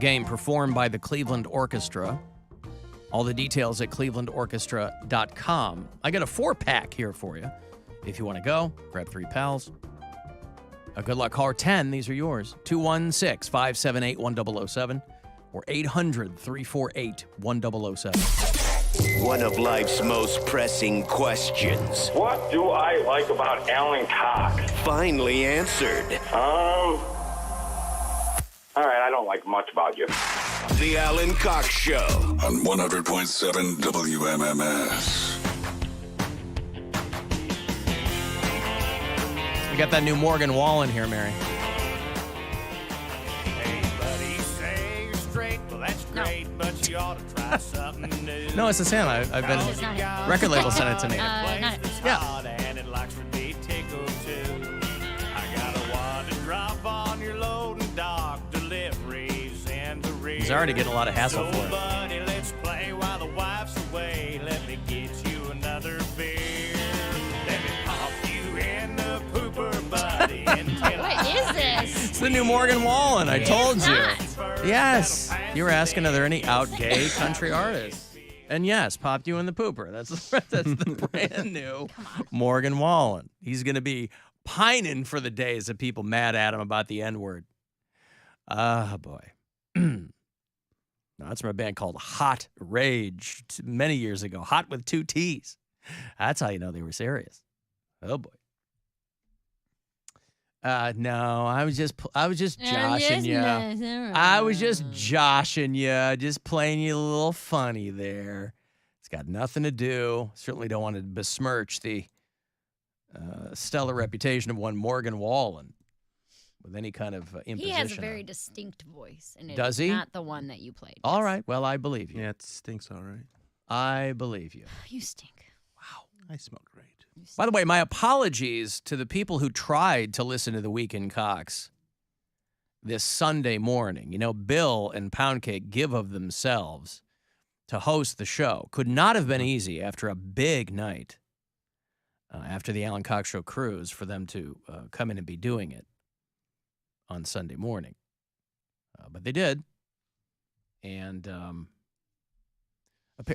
game performed by the Cleveland Orchestra. All the details at clevelandorchestra.com. I got a 4-pack here for you. If you want to go, grab 3 pals. Good luck. Caller 10, these are yours. 216-578-1007 or 800-348-1007. One of life's most pressing questions. What do I like about Alan Cox? Finally answered. All right, I don't like much about you. The Alan Cox Show. On 100.7 WMMS. We got that new Morgan Wallen here, Mary. Hey, buddy, say you're straight. Well, that's great, but you ought to try something new. No, it's the Santa. I've been... Record label sent it to me. Yeah. And it likes to be tickled, too. I got a one to drop on your load and dock deliveries and the rear. He's already getting a lot of hassle for it. Buddy, let's play while the wife's away. Let me get you another beer. Let me pop you in the pooper, buddy. What is this? It's the new Morgan Wallen. I told you. Yes. You were asking, are there any out gay country artists? And yes, popped you in the pooper. That's the brand new Morgan Wallen. He's going to be pining for the days of people mad at him about the N-word. Ah, boy. No, that's from a band called Hot Rage many years ago. Hot with 2 T's. That's how you know they were serious. Oh, boy. No, I was just joshing you. I was just joshing you, just playing you a little funny there. It's got nothing to do. Certainly don't want to besmirch the stellar reputation of one Morgan Wallen with any kind of imposition. He has a very distinct voice, and Does he? Not the one that you played. All right, well, I believe you. Yeah, it stinks all right. I believe you. You stink. Wow. I smell great. By the way, my apologies to the people who tried to listen to the Weekend Cox this Sunday morning. You know, Bill and Poundcake give of themselves to host the show. Could not have been easy after a big night, after the Alan Cox Show cruise, for them to come in and be doing it on Sunday morning. But they did. And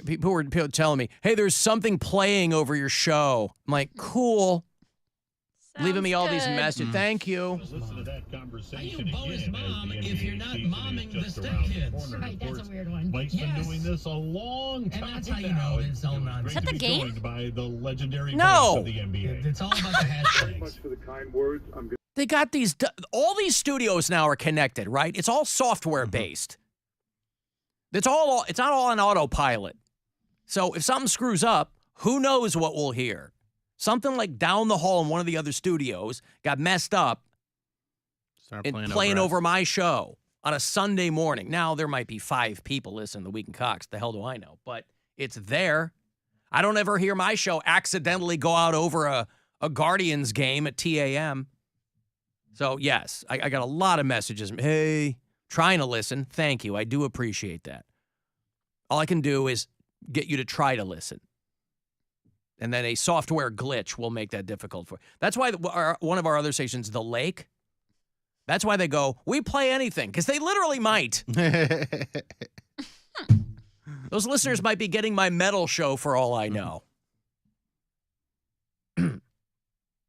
people were telling me, hey, there's something playing over your show. I'm like, cool. Leaving me all these messages. Thank you. Listen to that conversation Are you bonus mom if you're not momming the stepkids? Right, that's a weird one. Mike's been doing this a long time. And that's how you know it's all nonsense. Is that the game? By the legendary No. of the NBA. It's all about the hashtags. Much for the kind words. I'm good. They got these, all these studios now are connected, right? It's all software based. It's not all on autopilot. So if something screws up, who knows what we'll hear? Something like down the hall in one of the other studios got messed up and playing over my show on a Sunday morning. Now, there might be 5 people listening to Weekend Cox. The hell do I know? But it's there. I don't ever hear my show accidentally go out over a Guardians game at TAM. So, yes, I got a lot of messages. Hey, trying to listen. Thank you. I do appreciate that. All I can do is get you to try to listen. And then a software glitch will make that difficult for you. That's why one of our other stations, The Lake, that's why they go, we play anything, because they literally might. Those listeners might be getting my metal show for all I know.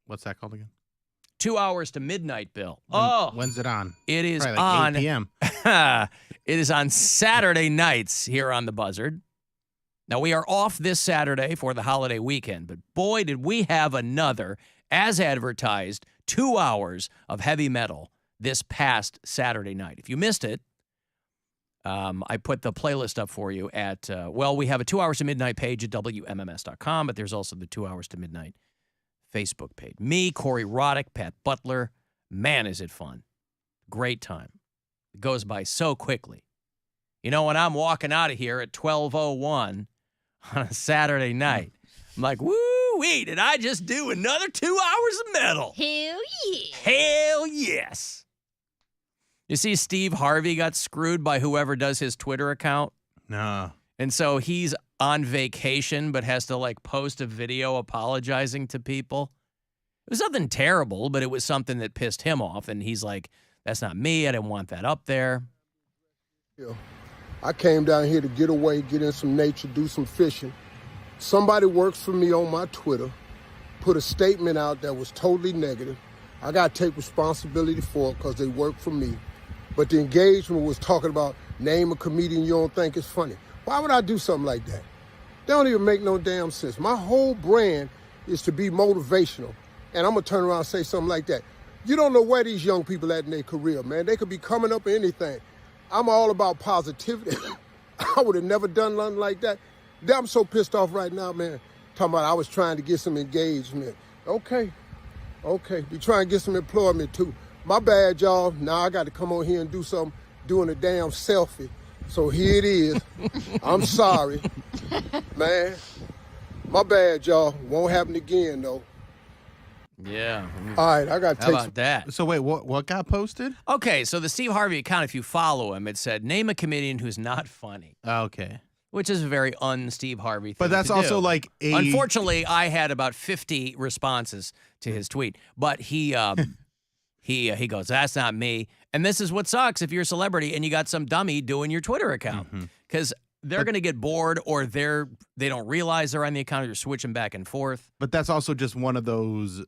What's that called again? 2 hours to midnight, Bill. When's it on? It is Probably like on 8 p.m. It is on Saturday nights here on The Buzzard. Now, we are off this Saturday for the holiday weekend, but boy, did we have another, as advertised, 2 hours of heavy metal this past Saturday night. If you missed it, I put the playlist up for you at, we have a 2 hours to midnight page at WMMS.com, but there's also the 2 hours to midnight Facebook page. Me, Corey Roddick, Pat Butler. Man, is it fun. Great time. It goes by so quickly. You know, when I'm walking out of here at 12:01 on a Saturday night, I'm like, woo-wee, did I just do another 2 hours of metal? Hell yeah. Hell yes. You see Steve Harvey got screwed by whoever does his Twitter account? No. And so he's on vacation but has to, like, post a video apologizing to people. It was nothing terrible, but it was something that pissed him off. And he's like, that's not me. I didn't want that up there. I came down here to get away, get in some nature, do some fishing. Somebody works for me on my Twitter, put a statement out that was totally negative. I got to take responsibility for it because they work for me. But the engagement was talking about name a comedian you don't think is funny. Why would I do something like that? That don't even make no damn sense. My whole brand is to be motivational. And I'm going to turn around and say something like that. You don't know where these young people at in their career, man. They could be coming up in anything. I'm all about positivity. I would have never done nothing like that. I'm so pissed off right now, man. Talking about I was trying to get some engagement. Okay. Be trying to get some employment too. My bad, y'all. Now I got to come on here and do something, doing a damn selfie. So here it is. I'm sorry. Man, my bad, y'all. Won't happen again, though. Yeah. All right, I got to How take about some. that? So wait, what got posted? Okay, so the Steve Harvey account, if you follow him, it said, name a comedian who's not funny, Okay. which is a very un-Steve Harvey thing But that's to also do. like a... Unfortunately, I had about 50 responses to his tweet, but he goes, that's not me. And this is what sucks if you're a celebrity and you got some dummy doing your Twitter account, because they're going to get bored, or they don't realize they're on the account, or you're switching back and forth. But that's also just one of those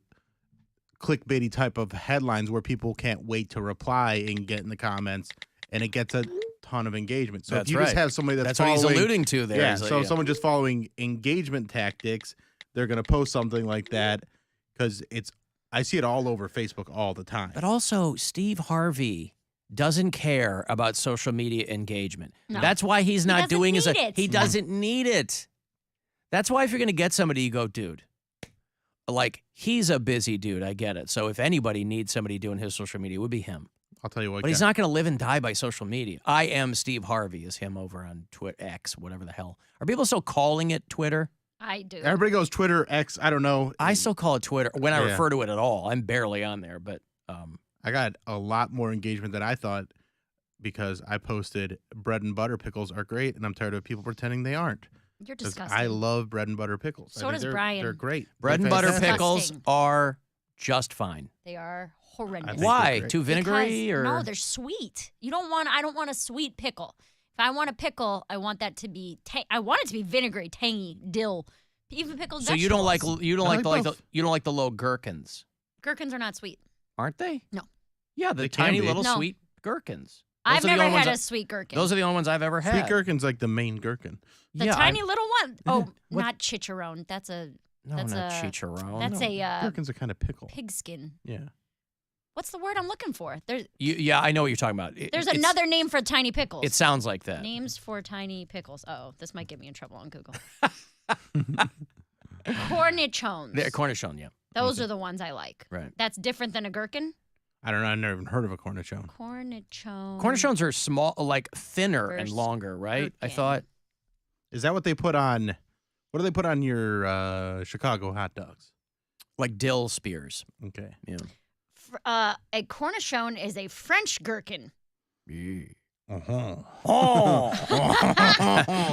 clickbaity type of headlines where people can't wait to reply and get in the comments, and it gets a ton of engagement. So That's if you right. just have somebody that's what he's following- alluding to there. Yeah, He's like, so if someone just following engagement tactics, they're going to post something like that because I see it all over Facebook all the time. But also, Steve Harvey doesn't care about social media engagement. No. That's why he's not doesn't doing need his. it. He doesn't need it. That's why if you're going to get somebody, you go, dude. Like, he's a busy dude. I get it. So if anybody needs somebody doing his social media, it would be him. I'll tell you what. But he's not going to live and die by social media. I am Steve Harvey is him over on Twitter, X, whatever the hell. Are people still calling it Twitter? I do. Everybody goes Twitter, X, I don't know. I still call it Twitter when I Yeah. refer to it at all. I'm barely on there, but I got a lot more engagement than I thought because I posted bread and butter pickles are great, and I'm tired of people pretending they aren't. You're 'Cause disgusting. I love bread and butter pickles. So I think does they're- Brian. They're great. bread They're and butter fantastic. pickles Disgusting. are just fine. They are horrendous. I think Why? they're great. Too vinegary Because, or no, they're sweet. I don't want a sweet pickle. If I want a pickle, I want that to be I want it to be vinegary, tangy, dill. Even pickled so vegetables. you don't like like the both. you don't like the low gherkins, Gherkins are not sweet. aren't they? No. Yeah, the They can tiny be. little No. sweet gherkins. I've are the never only had ones a sweet gherkin. Those are the only ones I've ever had. Sweet gherkin's like the main gherkin. the yeah, tiny little one. Oh, What? not chicharron. That's a No, that's not a- chicharron. that's no. a Gherkin's a kind of pickle. pigskin. Yeah. What's the word I'm looking for? Yeah, I know what you're talking about. There's It's- another name for tiny pickles. It sounds like that. Names for tiny pickles. Oh, this might get me in trouble on Google. Cornichons. The cornichon, yeah. Those are the ones I like. Right. That's different than a gherkin. I don't know. I've never even heard of a cornichon. Cornichon. Cornichons are small, like thinner and First longer, right? I gherkin. thought. Is that what they put on? What do they put on your Chicago hot dogs? Like dill spears. Okay. Yeah. A cornichon is a French gherkin. Uh-huh. Oh,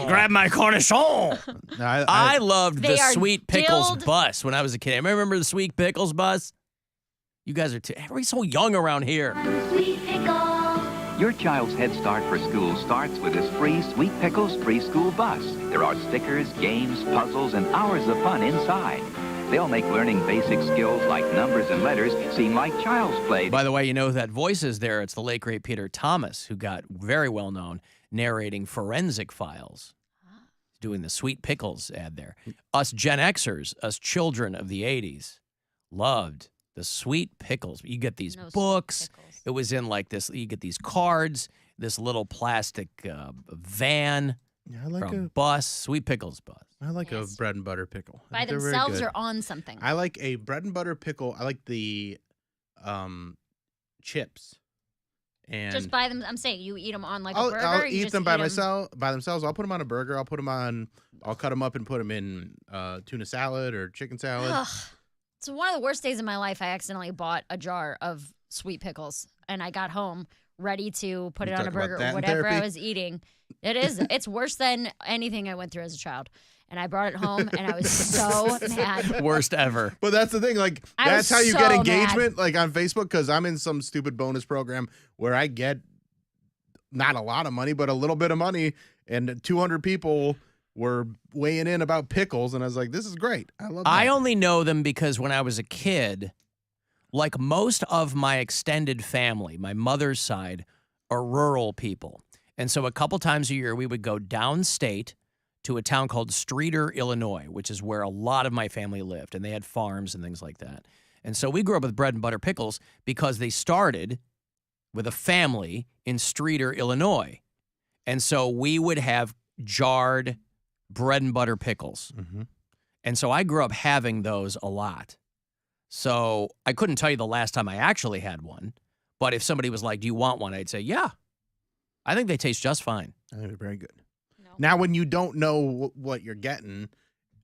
grab my cornichon. No, I loved They the are Sweet Pickles dilled- bus when I was a kid. Remember the Sweet Pickles bus? You guys are everybody's so young around here. Your child's Head Start for school starts with this free Sweet Pickles preschool bus. There are stickers, games, puzzles, and hours of fun inside. They'll make learning basic skills like numbers and letters seem like child's play. By the way, you know who that voice is there? It's the late, great Peter Thomas, who got very well known narrating Forensic Files. Doing the Sweet Pickles ad there. Us Gen Xers, us children of the 80s, loved the Sweet Pickles. You get these No Sweet books. Pickles. It was in like this, you get these cards, this little plastic van Yeah, I like from Bus, Sweet Pickles bus. I like Yes. a bread and butter pickle. I By think they're very themselves good. or on something. I like a bread and butter pickle. I like the chips. And Just buy them. I'm saying you eat them on like a I'll, burger. I'll you eat just them by eat 'em- myself. By themselves, I'll put them on a burger. I'll cut them up and put them in tuna salad or chicken salad. Ugh. It's one of the worst days of my life. I accidentally bought a jar of Sweet Pickles, and I got home ready to put You it on a talk about burger that or in whatever I therapy? was eating. It is. It's worse than anything I went through as a child. And I brought it home, and I was so mad. Worst ever. But that's the thing, like I that's was how you so get mad. engagement, like on Facebook, because I'm in some stupid bonus program where I get not a lot of money, but a little bit of money, and 200 people were weighing in about pickles, and I was like, this is great. I love that. I only know them because when I was a kid, like most of my extended family, my mother's side, are rural people. And so a couple times a year, we would go downstate to a town called Streator, Illinois, which is where a lot of my family lived, and they had farms and things like that. And so we grew up with bread and butter pickles because they started with a family in Streator, Illinois. And so we would have jarred bread and butter pickles. Mm-hmm. And so I grew up having those a lot. So I couldn't tell you the last time I actually had one, but if somebody was like, do you want one? I'd say, yeah. I think they taste just fine. I think they're very good. No. Now, when you don't know what you're getting,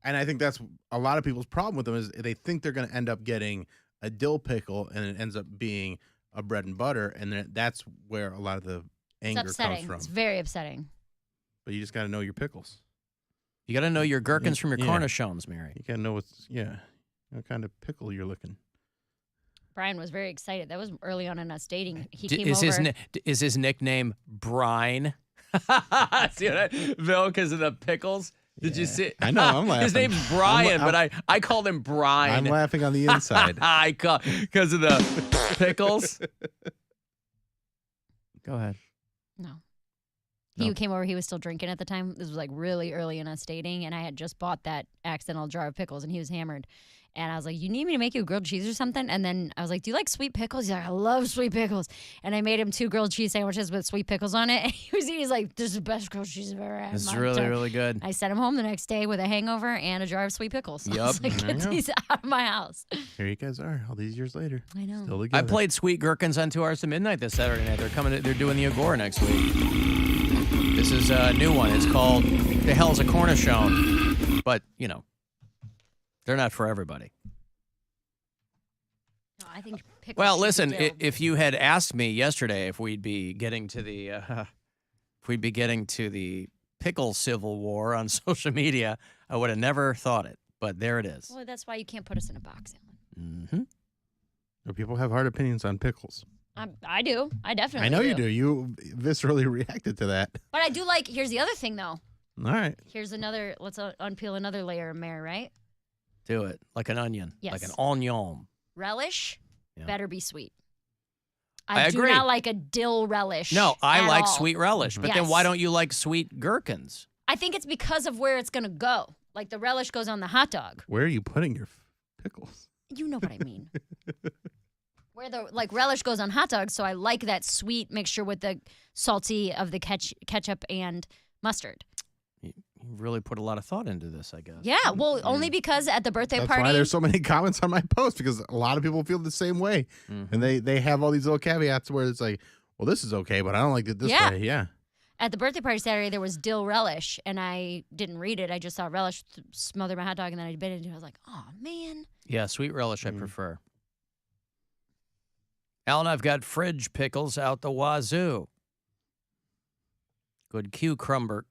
and I think that's a lot of people's problem with them is they think they're going to end up getting a dill pickle, and it ends up being a bread and butter, and that's where a lot of the anger It's comes upsetting. from. It's very upsetting. But you just got to know your pickles. You got to know your gherkins from your Yeah. cornichons, Mary. You got to know what kind of pickle you're looking. Brian was very excited. That was early on in us dating. He D- came is over. is his nickname Brine? See what Bill, because of the pickles? Did you see? I know, I'm laughing. His name's Brian, but I called him Brine. I'm laughing on the inside. I call because of the pickles. Go ahead. No. No. He came over. He was still drinking at the time. This was like really early in us dating, and I had just bought that accidental jar of pickles, and he was hammered. And I was like, "You need me to make you a grilled cheese or something?" And then I was like, "Do you like sweet pickles?" He's like, "I love sweet pickles." And I made him 2 grilled cheese sandwiches with sweet pickles on it. And he's like, "This is the best grilled cheese I've ever had." This is in my really, entire-" really good. I sent him home the next day with a hangover and a jar of sweet pickles. I was Yup. like, There you "Get go. these out of my house." Here you guys are, all these years later. I know. Still I together. played Sweet Gherkins on 2 Hours to Midnight this Saturday night. They're doing the Agora next week. This is a new one. It's called The Hell's a Cornichon. But, they're not for everybody. No, I think pickles Well, should be listen, dill. if you had asked me yesterday if we'd be getting to the pickle civil war on social media, I would have never thought it. But there it is. Well, that's why you can't put us in a box, Alan. Mm-hmm. People have hard opinions on pickles. I do. I definitely I know you do. You viscerally reacted to that. But I do like, here's the other thing, though. All right. Here's another, let's unpeel another layer of Mare, right? Do it like an onion, Yes. like an onion. Relish Yeah. better be sweet. I do agree. not like a dill relish. No, I at like all. sweet relish. But then Yes. why don't you like sweet gherkins? I think it's because of where it's going to go. Like the relish goes on the hot dog. Where are you putting your pickles? You know what I mean. Where the relish goes on hot dogs, so I like that sweet mixture with the salty of the ketchup and mustard. You really put a lot of thought into this, I guess. Yeah, well, only because at the birthday That's party. why there's so many comments on my post, because a lot of people feel the same way. Mm-hmm. And they have all these little caveats where it's like, well, this is okay, but I don't like it this Yeah. way. Yeah. At the birthday party Saturday, there was dill relish, and I didn't read it. I just saw relish smother my hot dog, and then I bit into it. I was like, oh, man. Yeah, sweet relish I prefer. Alan, I've got fridge pickles out the wazoo. Good cucumber.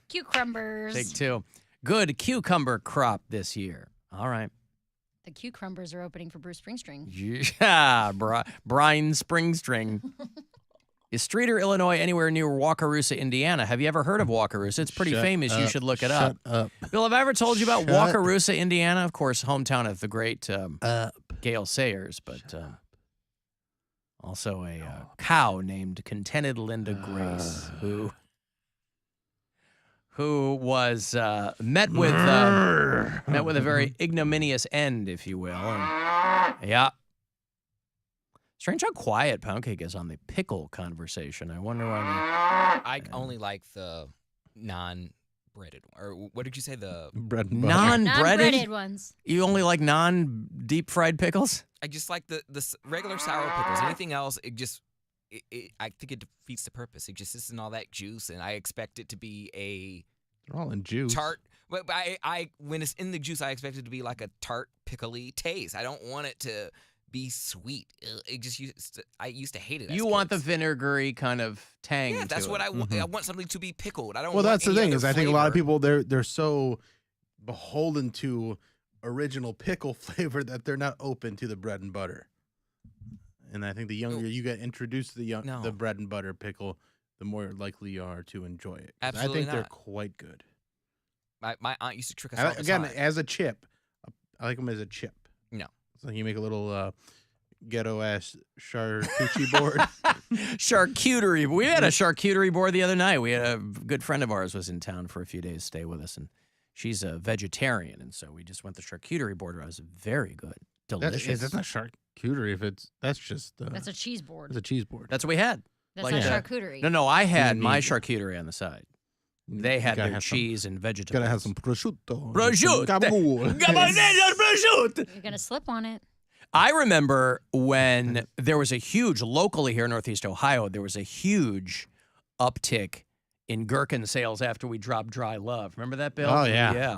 Cucumbers. Take 2. Good cucumber crop this year. All right. The cucumbers are opening for Bruce Springsteen. Yeah, Brian Springstring. Is Streator, Illinois anywhere near Wakarusa, Indiana? Have you ever heard of Wakarusa? It's pretty Shut famous. You up. should look it Shut up. up. Bill, have I ever told you about Shut Wakarusa, Indiana? Of course, hometown of the great Gail Sayers, but also a cow named Contented Linda Grace, who was met with a very ignominious end, if you will. And, yeah. Strange how quiet Poundcake is on the pickle conversation. I wonder why. I only like the non-breaded one. Or what did you say? The bread and butter. Non-breaded ones. You only like non-deep fried pickles? I just like the regular sour pickles. Anything else, I think it defeats the purpose. It just isn't all that juice, and I expect it to be a They're all in juice. tart. But I when it's in the juice, I expect it to be like a tart, pickly taste. I don't want it to be sweet. I used to hate it. You want the vinegary kind of tang. Yeah, that's to what it. I want. I want something to be pickled. I don't. Well, want that's the any thing other is I think a lot of flavor. people they're so beholden to original pickle flavor that they're not open to the bread and butter. And I think the younger you get introduced to the bread and butter pickle, the more likely you are to enjoy it. 'Cause Absolutely I think they're not. quite good. My aunt used to trick us all the Again, time. as a chip, I like them as a chip. No. So you make a little ghetto-ass charcuterie board. Charcuterie. We had a charcuterie board the other night. We had a good friend of ours was in town for a few days to stay with us, and she's a vegetarian, and so we just went the charcuterie board. It was very good. Delicious. That's not charcuterie. That's just That's a cheese board. It's a cheese board. That's what we had. That's Like not that. charcuterie. No, I had You my need- charcuterie on the side. They had gotta their have some- cheese and vegetables. Gotta have some prosciutto. Prosciutto. Gabagool. Prosciutto. You're gonna slip on it. I remember when there was a huge, locally here in Northeast Ohio, there was a huge uptick in gherkin sales after we dropped Dry Love. Remember that, Bill? Oh, yeah. Yeah.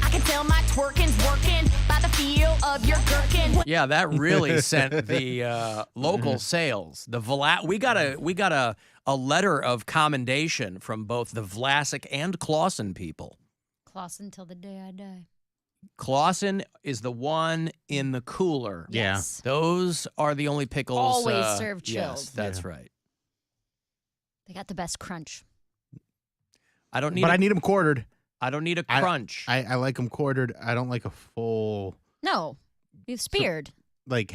I can tell my twerking's working by the feel of your gherkin. Yeah, that really sent the local sales. The we got a letter of commendation from both the Vlasic and Clausen people. Clausen till the day I die. Clausen is the one in the cooler. Yeah. Yes. Those are the only pickles. Always served Yes, chilled. that's right. They got the best crunch. I don't need. But I need them quartered. I don't need a crunch. I like them quartered. I don't like a full. No, you've speared. Like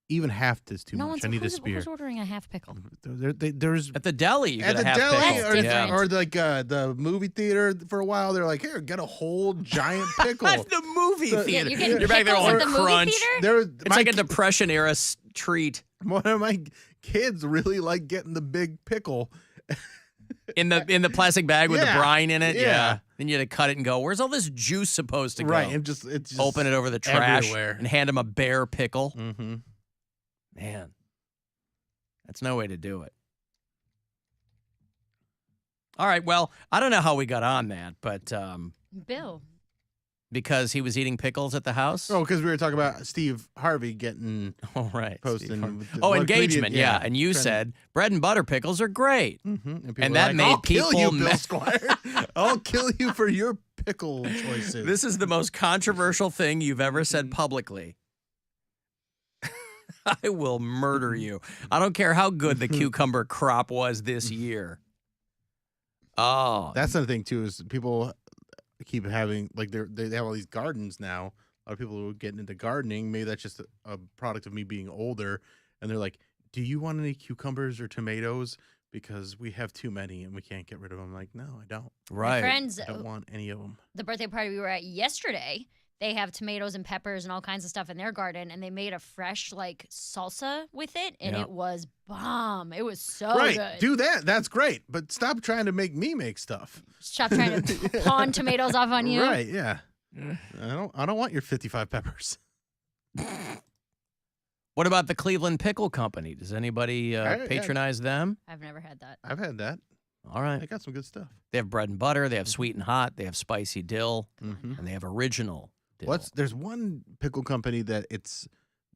even half is too No much. one's I need a who's spear. ordering a half pickle. There's At the deli, you at get the a half deli pickle. That's different. or like the movie theater for a while. They're like, here, get a whole giant pickle. That's the movie So- theater. you're getting You're back there pickles all at the movie crunch. theater? There, It's like a Depression era treat one of my kids really like getting the big pickle. in the plastic bag with the Yeah. brine in it. Yeah. Then you had to cut it and go, where's all this juice supposed to go? Right, and it's just Open it over the trash everywhere. and hand him a bare pickle. Mm-hmm. Man, that's no way to do it. All right, well, I don't know how we got on that, but Bill. because he was eating pickles at the house? Oh, because we were talking about Steve Harvey getting Oh, right. posting. Oh, what engagement, comedian- yeah. And you trying to- said bread and butter pickles are great. Mhm. people and were that like, made I'll kill people you, ma- Bill Squire. I'll kill you for your pickle choices. This is the most controversial thing you've ever said publicly. I will murder you. I don't care how good the cucumber crop was this year. Oh, That's the thing too is people keep having like they have all these gardens now. A lot of people who are getting into gardening. Maybe that's just a product of me being older, and they're like, "Do you want any cucumbers or tomatoes? Because we have too many and we can't get rid of them." I'm like, no, I don't. My right. friends, I don't want any of them. the birthday party we were at yesterday, they have tomatoes and peppers and all kinds of stuff in their garden, and they made a fresh like salsa with it, and Yeah. it was bomb. It was so Right, good. do that. That's great. But stop trying to make me make stuff. Stop trying to pawn tomatoes off on you. Right? Yeah. I don't want your 55 peppers. What about the Cleveland Pickle Company? Does anybody Yeah. patronize them? I've never had that. I've had that. All right. I got some good stuff. They have bread and butter. They have sweet and hot. They have spicy dill. Mm-hmm. And they have original dill. There's one pickle company that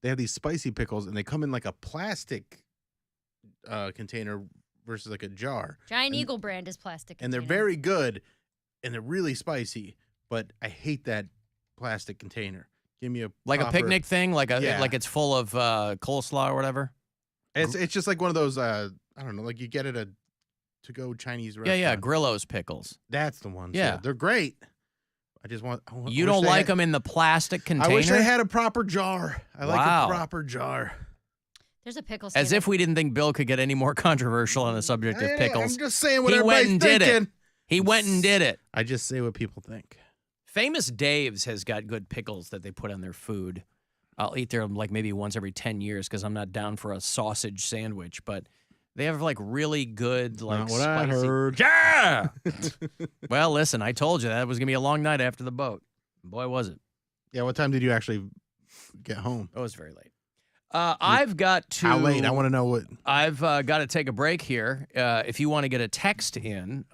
they have these spicy pickles and they come in like a plastic container versus like a jar. Giant Eagle brand is plastic. And they're container. very good and they're really spicy, but I hate that plastic container. Give me a like a proper- picnic thing, like Yeah. like it's full of coleslaw or whatever. It's just like one of those I don't know, like you get at a to-go Chinese restaurant. Yeah, Grillo's pickles. That's the one. Yeah. They're great. I You don't like them in the plastic container? I wish I had a proper jar. I like Wow. a proper jar. There's a pickle. As stand if we didn't think Bill could get any more controversial on the subject of Hey, pickles. I'm just saying what He went everybody's and did thinking. it. He went and did it. I just say what people think. Famous Dave's has got good pickles that they put on their food. I'll eat there like maybe once every 10 years because I'm not down for a sausage sandwich, but they have like really good like Not what I spicy. heard. Yeah. Well, listen, I told you that was gonna be a long night after the boat. Boy, was it. Yeah, what time did you actually get home? It was very late. I've got to. How late? I want to know what. I've got to take a break here. If you want to get a text in.